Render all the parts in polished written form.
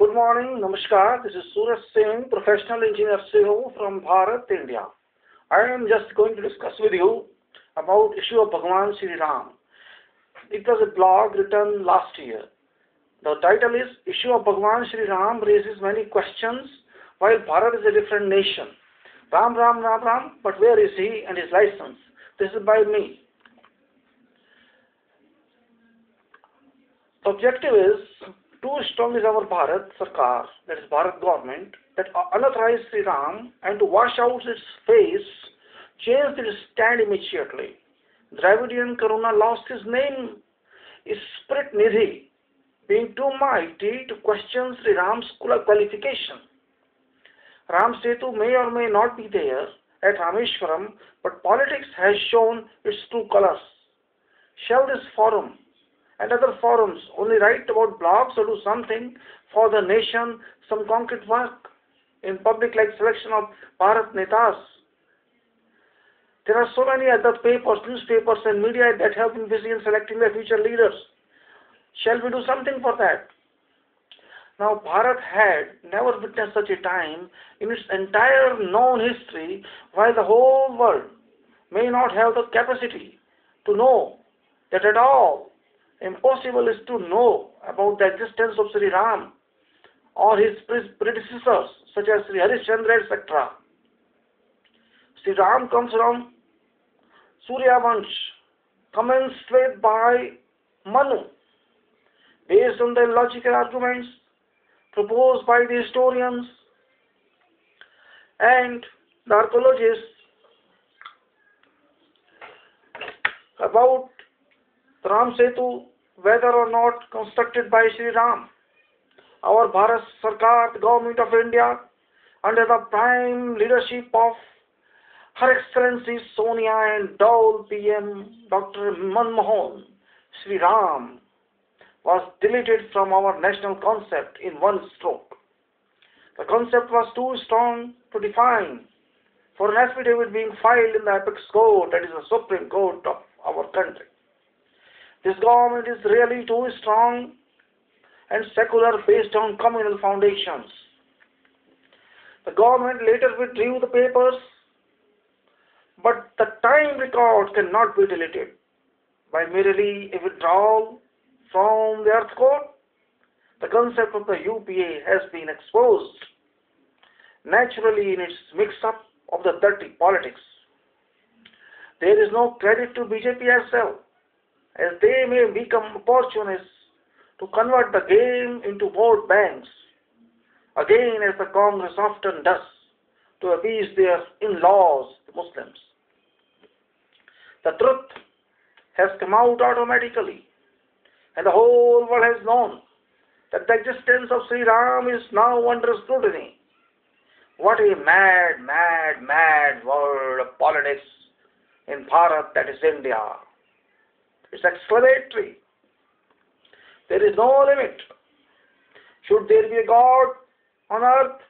Good morning, Namaskar. This is Suraj Singh, professional engineer civil from Bharat, India. I am just going to discuss with you about issue of Bhagwan Shri Ram. It was a blog written last year. The title is Issue of Bhagwan Shri Ram raises many questions while Bharat is a different nation. Ram, Ram, Ram, Ram, but where is he and his license? This is by me. The objective is too strong is our Bharat Sarkar, that is Bharat government, that unauthorized Shri Ram and to wash out its face, changed its stand immediately. Dravidian Karuna lost his name, his spirit Nidhi, being too mighty to question Shri Ram's qualification. Ram Setu may or may not be there at Rameshwaram, but politics has shown its true colors. Shall this forum and other forums only write about blogs or do something for the nation, some concrete work in public like selection of Bharat Netas? There are so many other papers, newspapers and media that have been busy in selecting their future leaders. Shall we do something for that? Now Bharat had never witnessed such a time in its entire known history, while the whole world may not have the capacity to know that at all. Impossible is to know about the existence of Shri Ram or his predecessors such as Sri Harishchandra, etc. Shri Ram comes from Surya Vansh, commenced with by Manu, based on the logical arguments proposed by the historians and the archaeologists about the Ram Setu, whether or not constructed by Shri Ram. Our Bharat Sarkar, the Government of India, under the prime leadership of Her Excellency Sonia and Dole PM Dr. Manmohan, Shri Ram was deleted from our national concept in one stroke. The concept was too strong to define for an affidavit being filed in the apex court, that is the Supreme Court of our country. This government is really too strong and secular based on communal foundations. The government later withdrew the papers, but the time record cannot be deleted by merely a withdrawal from the earth court. The concept of the UPA has been exposed naturally in its mix-up of the dirty politics. There is no credit to BJP as well, as they may become opportunists to convert the game into vote banks, again as the Congress often does, to appease their in-laws, the Muslims. The truth has come out automatically, and the whole world has known that the existence of Shri Ram is now under scrutiny. What a mad, mad, mad world of politics in Bharat, that is India. It's exclamatory. There is no limit. Should there be a God on earth,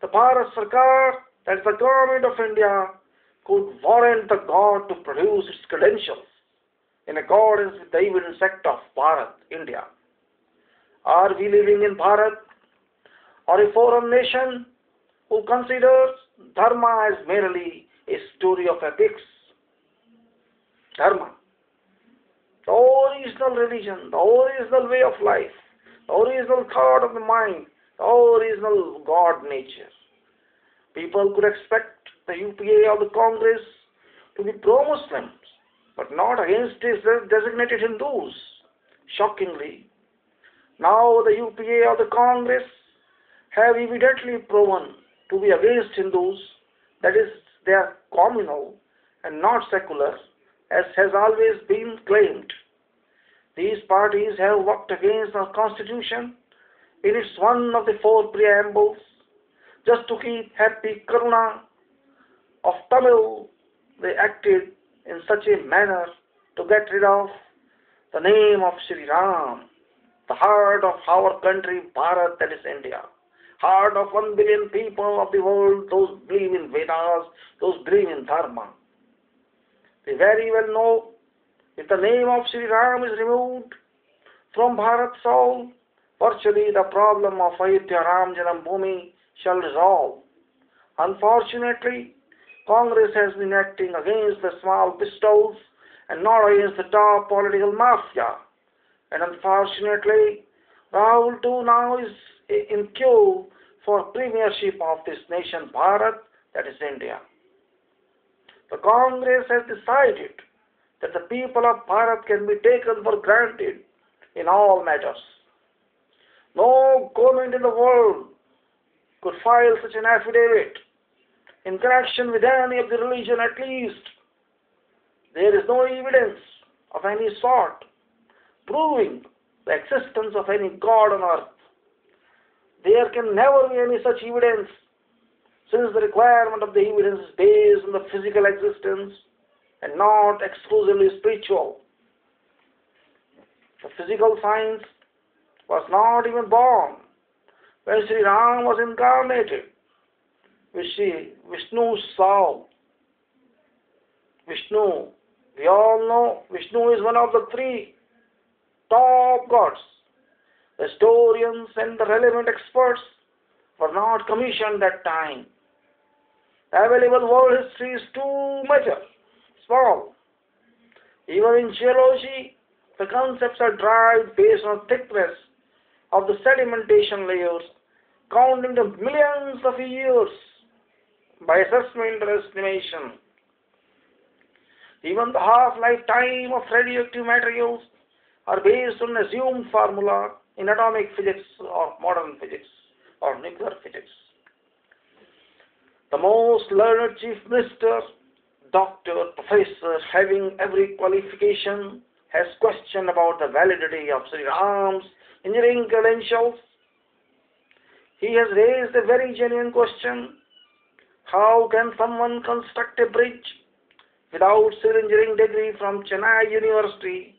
the Bharat Sarkar, that is the government of India, could warrant the God to produce its credentials in accordance with the evidence act of Bharat, India. Are we living in Bharat or a foreign nation who considers Dharma as merely a story of epics? Dharma, the original religion, the original way of life, the original thought of the mind, the original God nature. People could expect the UPA or the Congress to be pro-Muslims, but not against designated Hindus. Shockingly, now the UPA or the Congress have evidently proven to be against Hindus, that is, they are communal and not secular, as has always been claimed. These parties have worked against the Constitution in its one of the four preambles, just to keep happy Karuna of Tamil. They acted in such a manner to get rid of the name of Shri Ram, the heart of our country, Bharat, that is India. Heart of 1 billion people of the world, those believe in Vedas, those believe in Dharma. They very well know if the name of Shri Ram is removed from Bharat's soul, virtually the problem of Ayodhya Ram Janambhoomi shall resolve. Unfortunately, Congress has been acting against the small pistols and not against the top political mafia. And unfortunately, Rahul too now is in queue for premiership of this nation Bharat, that is India. The Congress has decided that the people of Bharat can be taken for granted in all matters. No government in the world could file such an affidavit in connection with any of the religion at least. There is no evidence of any sort proving the existence of any God on earth. There can never be any such evidence, since the requirement of the evidence is based on the physical existence and not exclusively spiritual. The physical science was not even born when Shri Ram was incarnated, which Vishnu saw. Vishnu, we all know, Vishnu is one of the three top gods. The historians and the relevant experts were not commissioned that time. The available world history is too small. Even in geology, the concepts are derived based on thickness of the sedimentation layers, counting the millions of years by assessment or estimation. Even the half-life time of radioactive materials are based on assumed formula in atomic physics or modern physics or nuclear physics. The most learned chief minister, doctor, professor, having every qualification, has questioned about the validity of Shri Ram's engineering credentials. He has raised a very genuine question. How can someone construct a bridge without civil engineering degree from Chennai University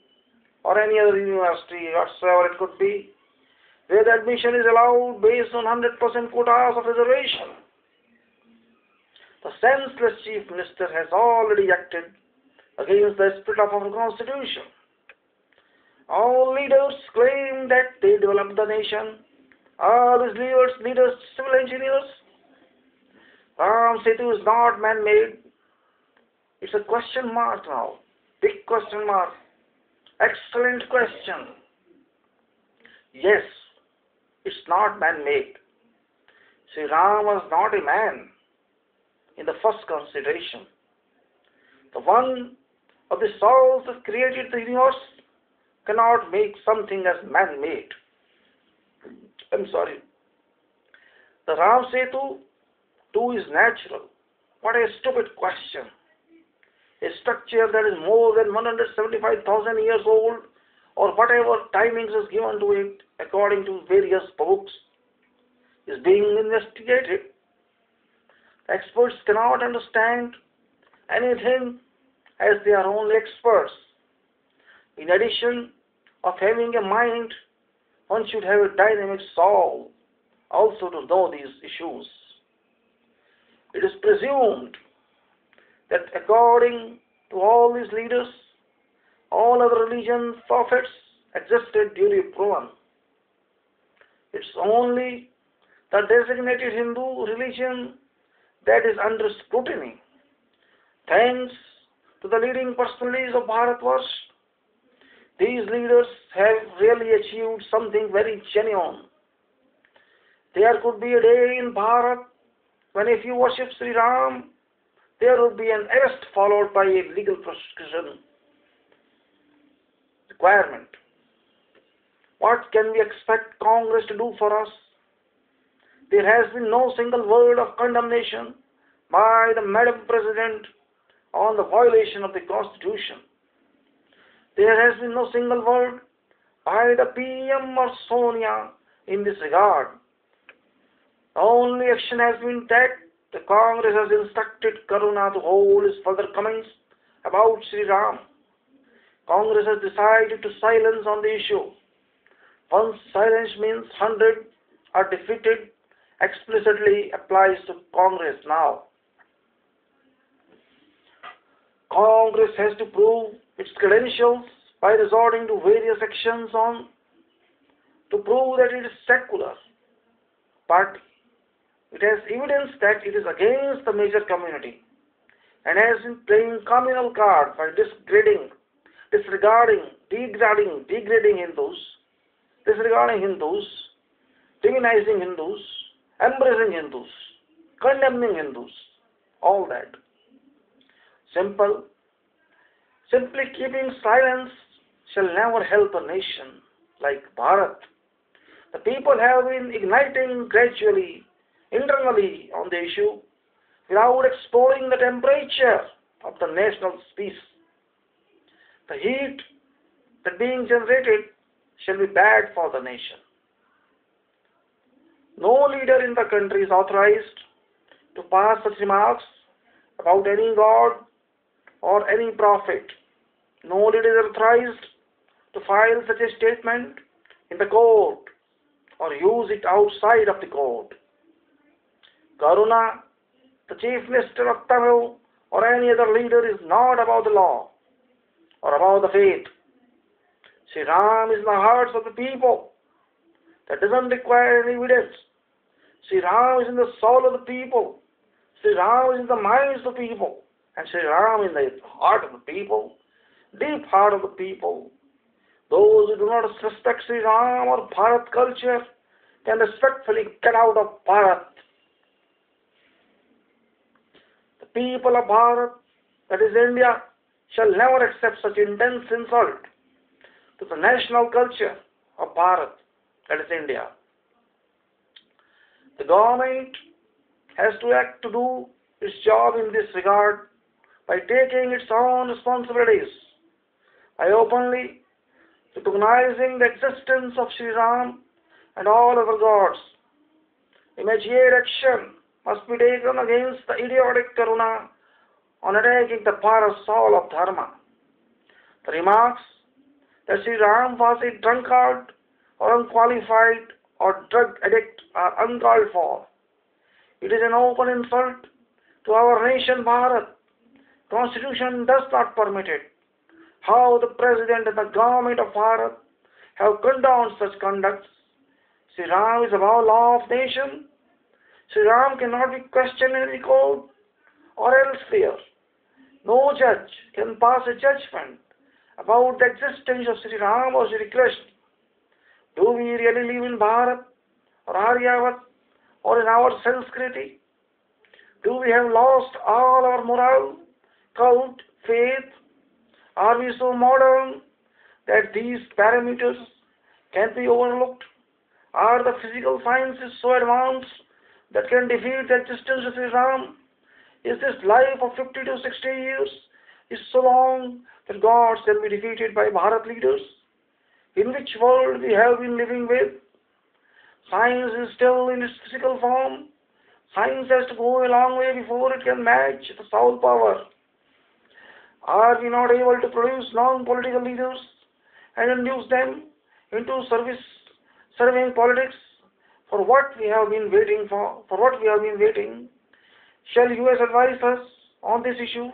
or any other university, whatsoever it could be, where the admission is allowed based on 100% quotas of reservation? The senseless chief minister has already acted against the spirit of our constitution. All leaders claim that they developed the nation. All these leaders, civil engineers. Ram Setu is not man-made. It's a question mark now. Big question mark. Excellent question. Yes, it's not man-made. Shri Ram was not a man in the first consideration. The one of the souls that created the universe cannot make something as man-made. I'm sorry. The Ram Setu too is natural. What a stupid question. A structure that is more than 175,000 years old, or whatever timings is given to it according to various books, is being investigated. Experts cannot understand anything as they are only experts. In addition of having a mind, one should have a dynamic soul also to know these issues. It is presumed that according to all these leaders, all other religions, prophets existed duly proven. It's only the designated Hindu religion that is under scrutiny. Thanks to the leading personalities of Bharatvarsh, these leaders have really achieved something very genuine. There could be a day in Bharat when if you worship Shri Ram, there would be an arrest followed by a legal prosecution requirement. What can we expect Congress to do for us? There has been no single word of condemnation by the Madam President on the violation of the Constitution. There has been no single word by the PM or Sonia in this regard. The only action has been that the Congress has instructed Karuna to hold his further comments about Shri Ram. Congress has decided to silence on the issue. Once silence means 100 are defeated, explicitly applies to Congress now. Congress has to prove its credentials by resorting to various actions on to prove that it is secular, but it has evidence that it is against the major community and has been playing communal cards by degrading Hindus, disregarding Hindus, demonizing Hindus, embracing Hindus, condemning Hindus, all that. Simple. Simply keeping silence shall never help a nation like Bharat. The people have been igniting gradually, internally on the issue without exploring the temperature of the national peace. The heat that being generated shall be bad for the nation. No leader in the country is authorized to pass such remarks about any god or any prophet. No leader is authorized to file such a statement in the court or use it outside of the court. Karuna, the chief minister of Tamil or any other leader is not about the law or about the faith. Shri Ram is in the hearts of the people. That doesn't require any evidence. Shri Ram is in the soul of the people. Shri Ram is in the minds of the people. And Shri Ram in the heart of the people, deep heart of the people. Those who do not respect Shri Ram or Bharat culture can respectfully get out of Bharat. The people of Bharat, that is India, shall never accept such intense insult to the national culture of Bharat, that is India. The government has to act to do its job in this regard by taking its own responsibilities, by openly recognizing the existence of Shri Ram and all other gods. Immediate action must be taken against the idiotic Karuna on attacking the Bharat soul of Dharma. The remarks that Shri Ram was a drunkard or unqualified or drug addict are uncalled for. It is an open insult to our nation Bharat. Constitution does not permit it. How the President and the government of Bharat have condoned such conduct. Shri Ram is above law of nation. Shri Ram cannot be questioned in any court or elsewhere. No judge can pass a judgment about the existence of Shri Ram or Shri Krishna. Do we really live in Bharat or Aryavat or in our Sanskriti? Do we have lost all our moral, cult, faith? Are we so modern that these parameters can be overlooked? Are the physical sciences so advanced that can defeat the existence of Shri Ram? Is this life of 50 to 60 years is so long that God shall be defeated by Bharat leaders? In which world we have been living with? Science is still in its physical form. Science has to go a long way before it can match the soul power. Are we not able to produce non-political leaders and induce them into serving politics for what we have been waiting for? Shall US advise us on this issue,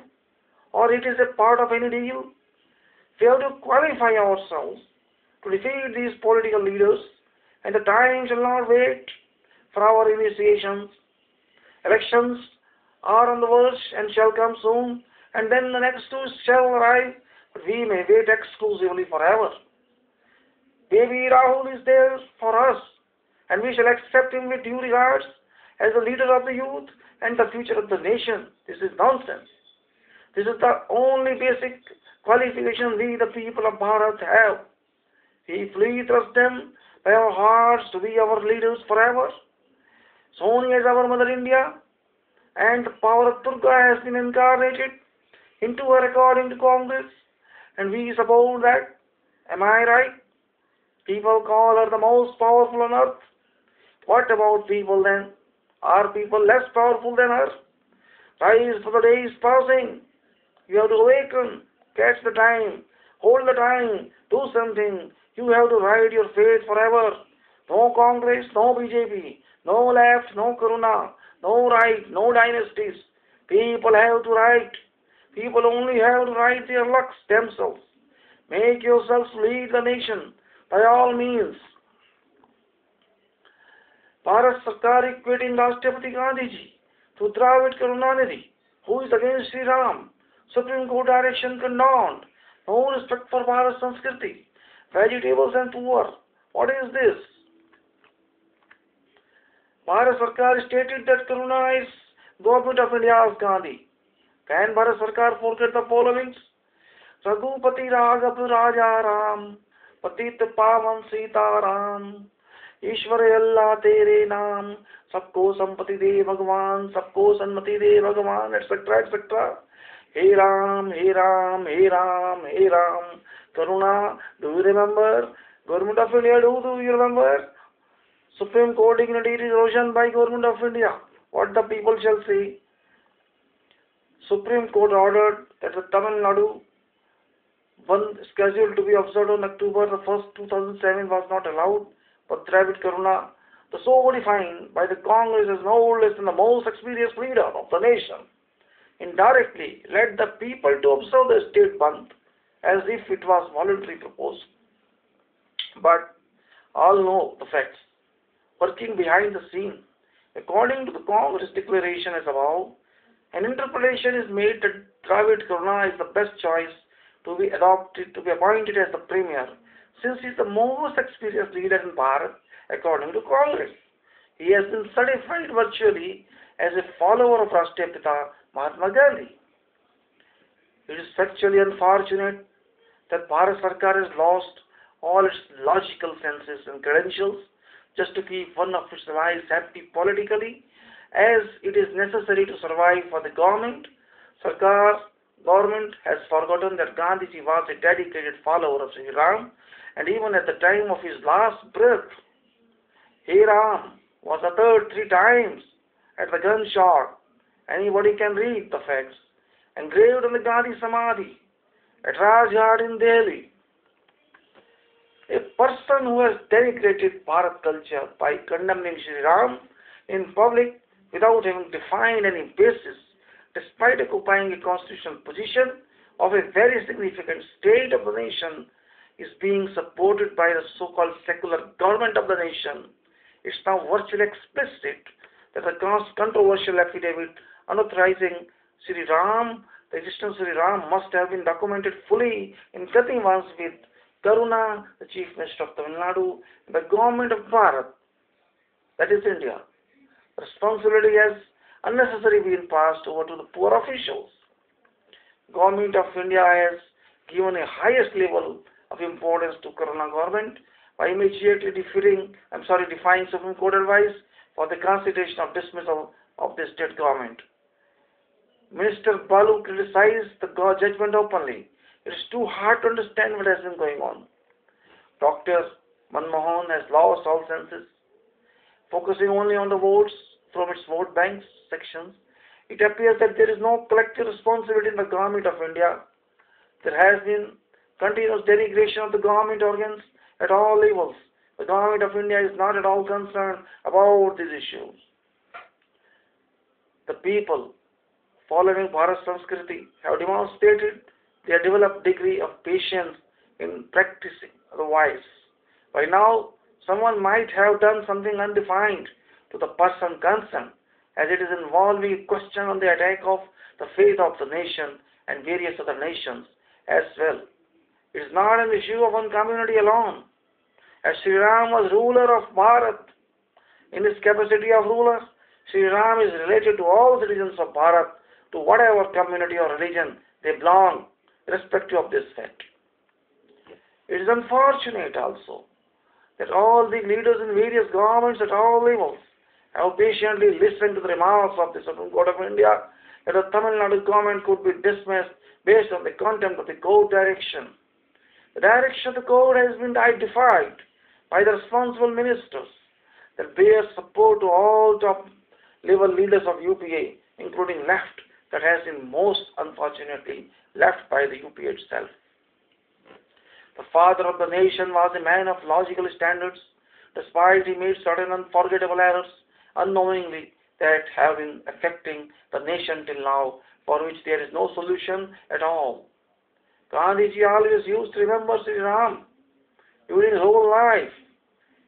or it is a part of any deal? We have to qualify ourselves to defeat these political leaders, and the time shall not wait for our initiations. Elections are on the verge and shall come soon, and then the next two shall arrive, but we may wait exclusively forever. Baby Rahul is there for us, and we shall accept him with due regards as the leader of the youth and the future of the nation. This is nonsense. This is the only basic qualification we, the people of Bharat, have. We fully trust them by our hearts to be our leaders forever. Sonia is our Mother India, and the power of Durga has been incarnated into her according to Congress, and we support that. Am I right? People call her the most powerful on earth. What about people then? Are people less powerful than her? Rise, for the day is passing. You have to awaken, catch the time, hold the time, do something. You have to ride your fate forever. No Congress, no BJP, no left, no Karuna, no right, no dynasties. People have to write. People only have to write their lucks themselves. Make yourselves lead the nation by all means. Bharat Sarkar equating Rashtrapati Gandhiji to Dravid Karunanidhi, who is against Shri Ram. Supreme Court direction condoned. No respect for Bharat Sanskriti. Vegetables and poor. What is this? Bharat Sarkar stated that Karuna is government of India's Gandhi. Can Bharat Sarkar forget the following? Raghupati Raghav Raja Ram, Patit Pavan Sita Ram, Ishwar Allah Tere Naam, Sabko Sampati De Bhagwan, Sabko Sanmati De Bhagwan, etc. etc. Hey Ram, Hey Ram, Hey Ram, Hey Ram. Karuna, do you remember? Government of India, do you remember? Supreme Court dignity is erosion by Government of India. What the people shall say? Supreme Court ordered that the Tamil Nadu one scheduled to be observed on October the 1st, 2007 was not allowed, but Dravid Karuna, the so defined by the Congress as no less than the most experienced leader of the nation, indirectly led the people to observe the state Bandh as if it was voluntary proposed. But all know the facts. Working behind the scene, according to the Congress declaration as above, an interpretation is made that Dravid Karuna is the best choice to be appointed as the Premier, since he is the most experienced leader in Bharat, according to Congress. He has been certified virtually as a follower of Rashtrapita Mahatma Gandhi. It is factually unfortunate that Bharat Sarkar has lost all its logical senses and credentials just to keep one of its allies happy politically, as it is necessary to survive for the government. Sarkar's government has forgotten that Gandhiji was a dedicated follower of Shri Ram, and even at the time of his last breath, Hey Ram was uttered 3 times at the gunshot. Anybody can read the facts. Engraved on the Gandhi Samadhi at Rajghat in Delhi. A person who has denigrated Bharat culture by condemning Shri Ram in public without having defined any basis, despite occupying a constitutional position of a very significant state of the nation, is being supported by the so-called secular government of the nation. It's now virtually explicit that the controversial affidavit unauthorizing Shri Ram, the existence of Shri Ram, must have been documented fully in Gativans with Karuna, the Chief Minister of Tamil Nadu, and the government of Bharat, that is India. Responsibility has unnecessarily been passed over to the poor officials. Government of India has given a highest level of importance to Karuna government by immediately defying Supreme Court advice for the consideration of dismissal of the state government. Minister Balu criticized the judgment openly. It is too hard to understand what has been going on. Dr. Manmohan has lost all senses, focusing only on the votes from its vote banks sections. It appears that there is no collective responsibility in the government of India. There has been continuous denigration of the government organs at all levels. The government of India is not at all concerned about these issues. The people following Bharat Sanskriti have demonstrated their developed degree of patience in practicing otherwise. By now, someone might have done something undefined to the person concerned, as it is involving a question on the attack of the faith of the nation and various other nations as well. It is not an issue of one community alone. As Shri Ram was ruler of Bharat, in his capacity of ruler, Shri Ram is related to all citizens of Bharat, to whatever community or religion they belong, irrespective of this fact. It is unfortunate also that all the leaders in various governments at all levels have patiently listened to the remarks of the Supreme Court of India that the Tamil Nadu government could be dismissed based on the contempt of the court direction. The direction of the court has been defied by the responsible ministers that bear support to all top-level leaders of UPA, including left, that has been most unfortunately left by the UPA itself. The father of the nation was a man of logical standards, despite he made certain unforgettable errors unknowingly that have been affecting the nation till now, for which there is no solution at all. Gandhiji always used to remember Shri Ram during his whole life.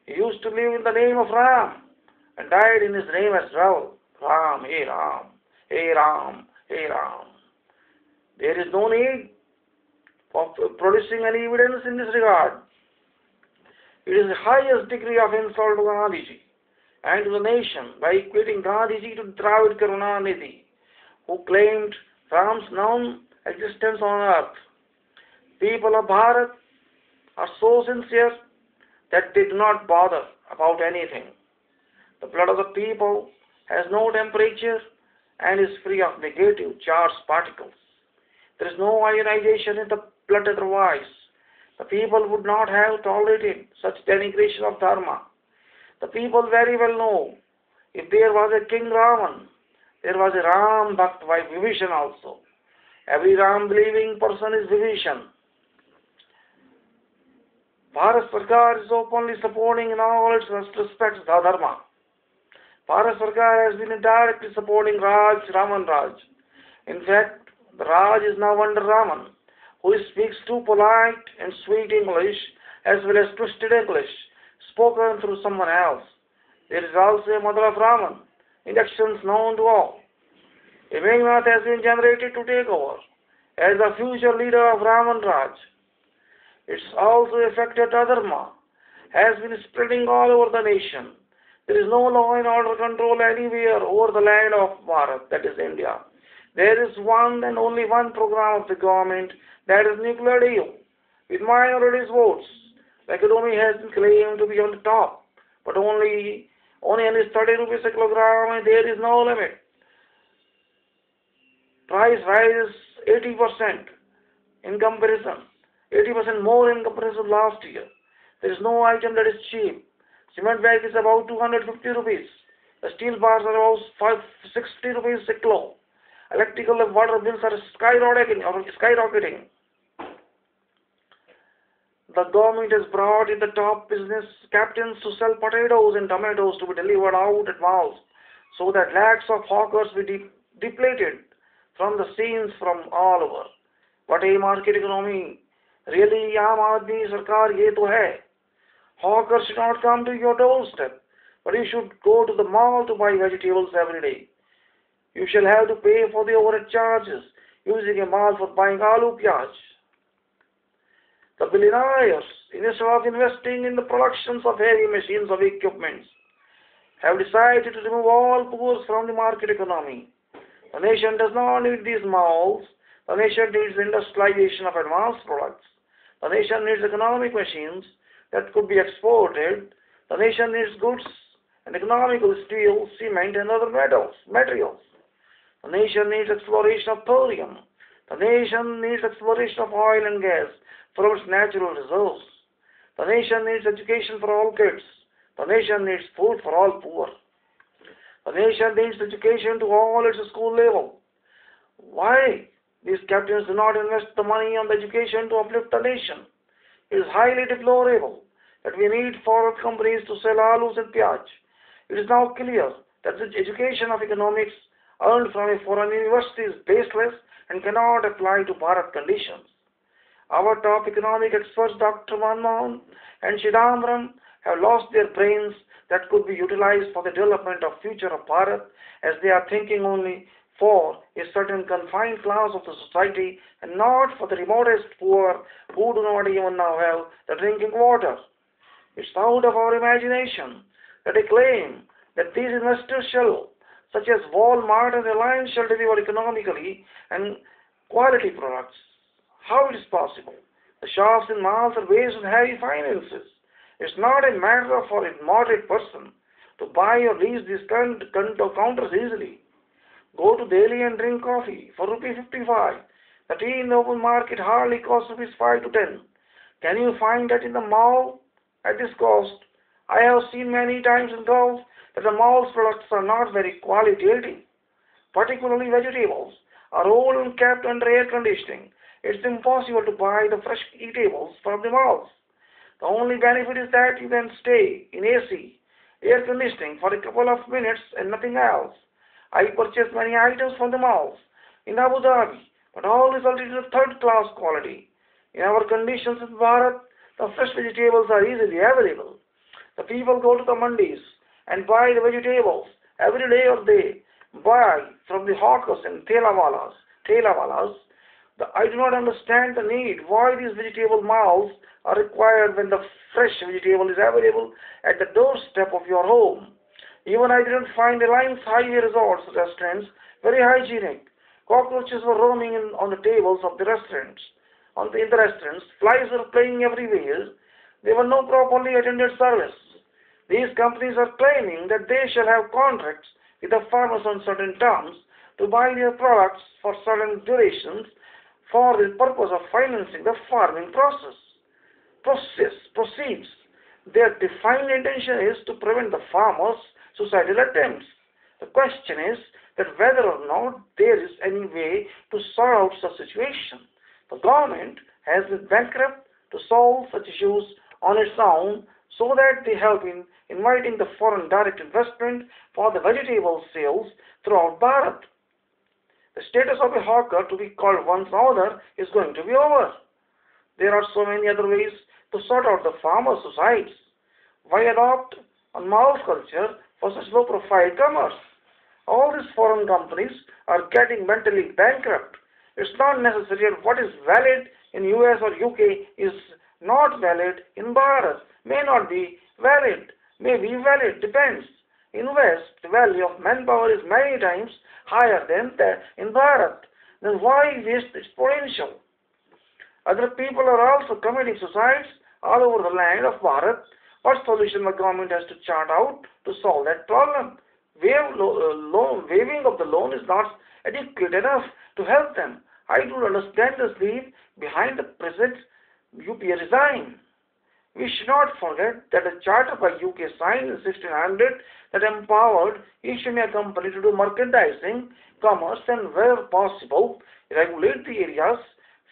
He used to live in the name of Ram and died in his name as well. Ram, Hey Ram, Hey Ram, Hey Ram. There is no need of producing any evidence in this regard. It is the highest degree of insult to Gandhiji and to the nation by equating Gandhiji to Dravid Karunanidhi, who claimed Ram's non-existence on earth. People of Bharat are so sincere that they do not bother about anything. The blood of the people has no temperature and is free of negative charged particles. There is no ionization in the blood otherwise. The people would not have tolerated such denigration of dharma. The people very well know if there was a King Ravan, there was a Ram Bhakt by Vibhishan also. Every Ram believing person is Vibhishan. Bharat Sarkar is openly supporting in all its respects the dharma. Bharat Sarkar has been directly supporting Raj, Raman Raj. In fact, the Raj is now under Raman, who speaks too polite and sweet English as well as twisted English, spoken through someone else. There is also a mother of Raman, elections known to all. A Meghnad has been generated to take over as the future leader of Raman Raj. Its also affected dharma has been spreading all over the nation. There is no law and order control anywhere over the land of Bharat, that is India. There is one and only one program of the government, that is nuclear deal, with minorities votes. The economy has been claimed to be on the top, but only 30 rupees a kilogram, and there is no limit. Price rises 80% in comparison, 80% more in comparison last year. There is no item that is cheap. Cement bag is about 250 rupees. The steel bars are about 560 rupees a kilo. Electrical and water bills are skyrocketing. The government has brought in the top business captains to sell potatoes and tomatoes to be delivered out at malls, so that lakhs of hawkers be depleted from the scenes from all over. What a market economy! Really, Aam Aadmi Sarkar ye to hai. Hawkers should not come to your doorstep, but you should go to the mall to buy vegetables every day. You shall have to pay for the overhead charges using a mall for buying aloo pyaj. The billionaires, instead of investing in the productions of heavy machines of equipments, have decided to remove all poors from the market economy. The nation does not need these malls. The nation needs industrialization of advanced products. The nation needs economic machines that could be exported. The nation needs goods and economical steel, cement, and other materials. The nation needs exploration of thorium. The nation needs exploration of oil and gas from its natural reserves. The nation needs education for all kids. The nation needs food for all poor. The nation needs education to all its school level. Why these captains do not invest the money on the education to uplift the nation? It is highly deplorable that we need foreign companies to sell alus and pyaj. It is now clear that the education of economics earned from a foreign university is baseless and cannot apply to Bharat conditions. Our top economic experts, Dr. Manmohan and ShriRamRam, have lost their brains that could be utilized for the development of future of Bharat, as they are thinking only for a certain confined class of the society and not for the remotest poor who do not even now have the drinking water. It's out of our imagination that a claim that these investors such as Walmart and Reliance shall deliver economically and quality products. How it is possible? The shops and malls are based on heavy finances. It's not a matter for a moderate person to buy or lease these counters easily. Go to Delhi and drink coffee for ₹55. The tea in the open market hardly costs ₹5 to 10. Can you find that in the mall at this cost? I have seen many times in Gulf that the mall's products are not very qualitative. Particularly vegetables are old and kept under air conditioning. It's impossible to buy the fresh eatables from the malls. The only benefit is that you can stay in AC, air conditioning for a couple of minutes and nothing else. I purchased many items from the malls in Abu Dhabi, but all resulted in third-class quality. In our conditions in Bharat, the fresh vegetables are easily available. The people go to the mandis and buy the vegetables every day or they buy from the hawkers and thela walas. I do not understand the need why these vegetable malls are required when the fresh vegetable is available at the doorstep of your home. Even I didn't find Reliance Highway Resorts restaurants very hygienic. Cockroaches were roaming on the tables of the restaurants. In the restaurants, flies were playing everywhere. There were no properly attended service. These companies are claiming that they shall have contracts with the farmers on certain terms to buy their products for certain durations for the purpose of financing the farming proceeds. Their defined intention is to prevent the farmers' suicidal attempts. The question is that whether or not there is any way to sort out such situation. The government has been bankrupt to solve such issues on its own, so that they have been inviting the foreign direct investment for the vegetable sales throughout Bharat. The status of a hawker to be called one's owner is going to be over. There are so many other ways to sort out the farmers' suicides. Why adopt a mouse culture for such low-profile commerce? All these foreign companies are getting mentally bankrupt. It's not necessary that what is valid in US or UK is not valid in Bharat. May not be valid, may be valid, depends. In West, the value of manpower is many times higher than that in Bharat. Then why waste its potential? Other people are also committing suicides all over the land of Bharat. What solution the government has to chart out to solve that problem? Waiving of the loan is not adequate enough to help them. I do understand the sleeve behind the present UPA resign. We should not forget that a charter by UK signed in 1600 that empowered East India Company to do merchandising, commerce, and where possible, regulate the areas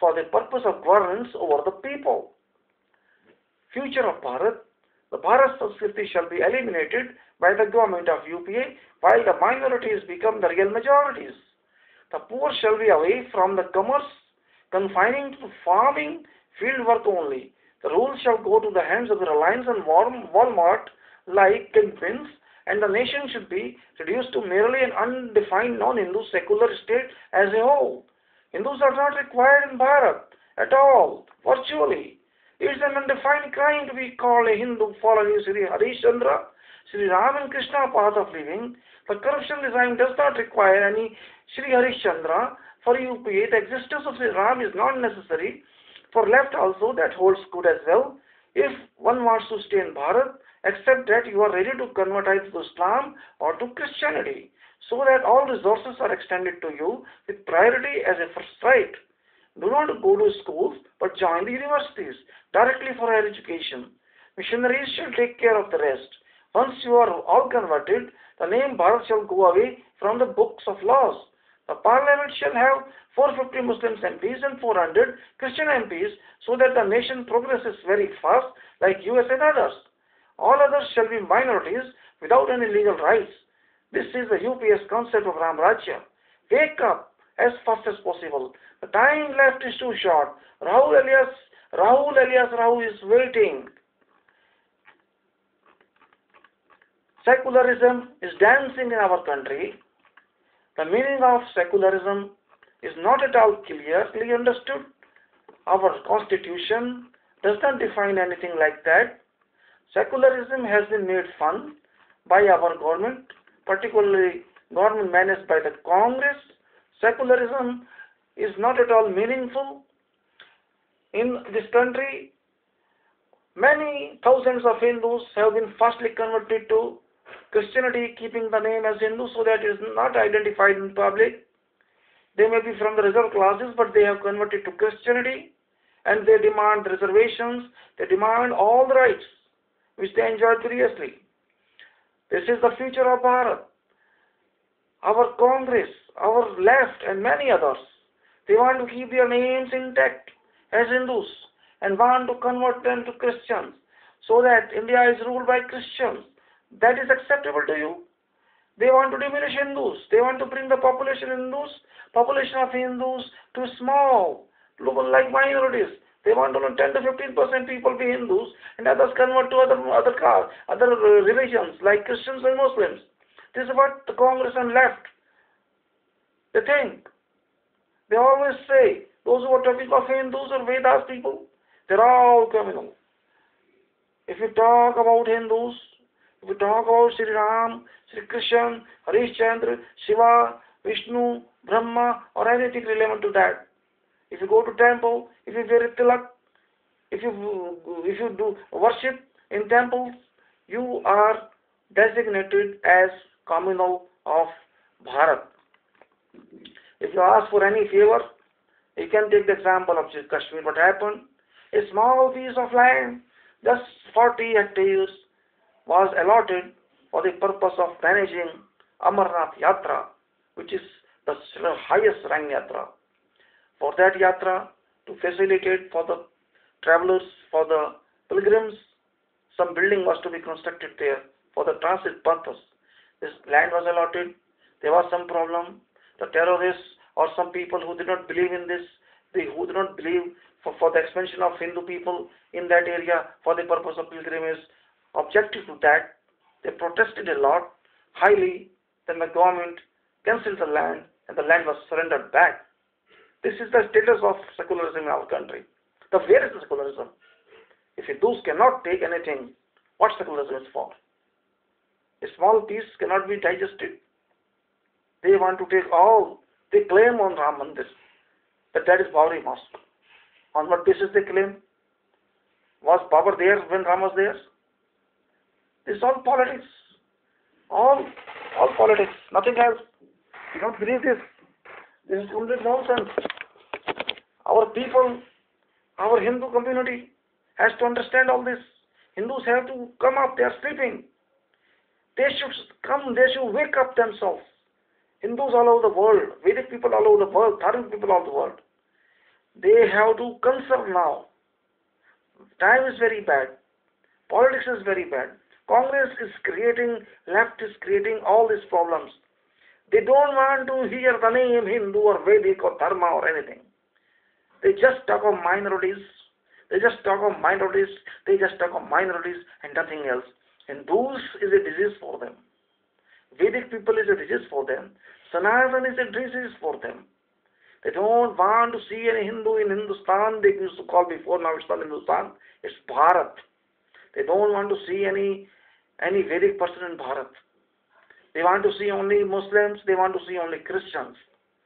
for the purpose of governance over the people. Future of Bharat. The Bharat Sanskriti shall be eliminated by the government of UPA, while the minorities become the real majorities. The poor shall be away from the commerce, confining to farming, field work only. The rule shall go to the hands of the Reliance and Walmart like kingpins, and the nation should be reduced to merely an undefined non-Hindu secular state as a whole. Hindus are not required in Bharat at all, virtually. It is an undefined crime to be called a Hindu following Shri Harishchandra, Shri Ram and Krishna path of living. The corruption regime does not require any Shri Harishchandra. For UPA, the existence of Shri Ram is not necessary. For left also, that holds good as well. If one wants to stay in Bharat, except that you are ready to convert either to Islam or to Christianity, so that all resources are extended to you with priority as a first right. Do not go to schools, but join the universities directly for higher education. Missionaries shall take care of the rest. Once you are all converted, the name Bharat shall go away from the books of laws. The parliament shall have 450 Muslim MPs and 400 Christian MPs, so that the nation progresses very fast like US and others. All others shall be minorities without any legal rights. This is the UPS concept of Ram Rajya. Wake up as fast as possible. The time left is too short. Rahul alias Rahu is waiting. Secularism is dancing in our country. The meaning of secularism is not at all clearly understood. Our constitution does not define anything like that. Secularism has been made fun by our government, particularly government managed by the Congress. Secularism is not at all meaningful. In this country, many thousands of Hindus have been fastly converted to Christianity, keeping the name as Hindu so that it is not identified in public. They may be from the reserved classes, but they have converted to Christianity, and they demand reservations. They demand all the rights which they enjoyed previously. This is the future of Bharat. Our Congress, our left, and many others, they want to keep their names intact as Hindus and want to convert them to Christians so that India is ruled by Christians. That is acceptable to you? They want to diminish Hindus. They want to bring the population of Hindus to small, like minorities. They want only 10 to 15% people be Hindus, and others convert to other religions like Christians and Muslims. This is what the Congress and left they think. They always say those who are talking of Hindus or Vedas people, they're all communal. If you talk about Hindus, if you talk about Shri Ram, Shri Krishna, Harishchandra, Shiva, Vishnu, Brahma, or anything relevant to that, if you go to temple, if you wear a tilak, if you do worship in temples, you are designated as communal of Bharat. If you ask for any favor, you can take the example of Kashmir. What happened? A small piece of land, just 40 hectares, was allotted for the purpose of managing Amarnath Yatra, which is the highest rank Yatra. For that Yatra, to facilitate for the travelers, for the pilgrims, some building was to be constructed there for the transit purpose. This land was allotted. There was some problem. The terrorists or some people who did not believe in this, who did not believe for the expansion of Hindu people in that area for the purpose of pilgrimage, objective to that, they protested a lot, highly. Then the government cancelled the land and the land was surrendered back. This is the status of secularism in our country. The where is the secularism? If Hindus cannot take anything, what secularism is for? A small piece cannot be digested. They want to take all. They claim on Ram Mandir that is Babri Mosque. On what basis they claim? Was Babur there when Ram was there? This is all politics. All politics. Nothing else. You don't believe this. This is only nonsense. Our people, our Hindu community has to understand all this. Hindus have to come up. They are sleeping. They should come. They should wake up themselves. Hindus all over the world, Vedic people all over the world, Dharmic people all over the world, they have to conserve now. Time is very bad. Politics is very bad. Congress is creating, left is creating all these problems. They don't want to hear the name Hindu or Vedic or Dharma or anything. They just talk of minorities. They just talk of minorities. They just talk of minorities and nothing else. Hindus is a disease for them. Vedic people is a disease for them. Sanatan is a disease for them. They don't want to see any Hindu in Hindustan. They used to call before, now it's not Hindustan. It's Bharat. They don't want to see any Vedic person in Bharat. They want to see only Muslims. They want to see only Christians.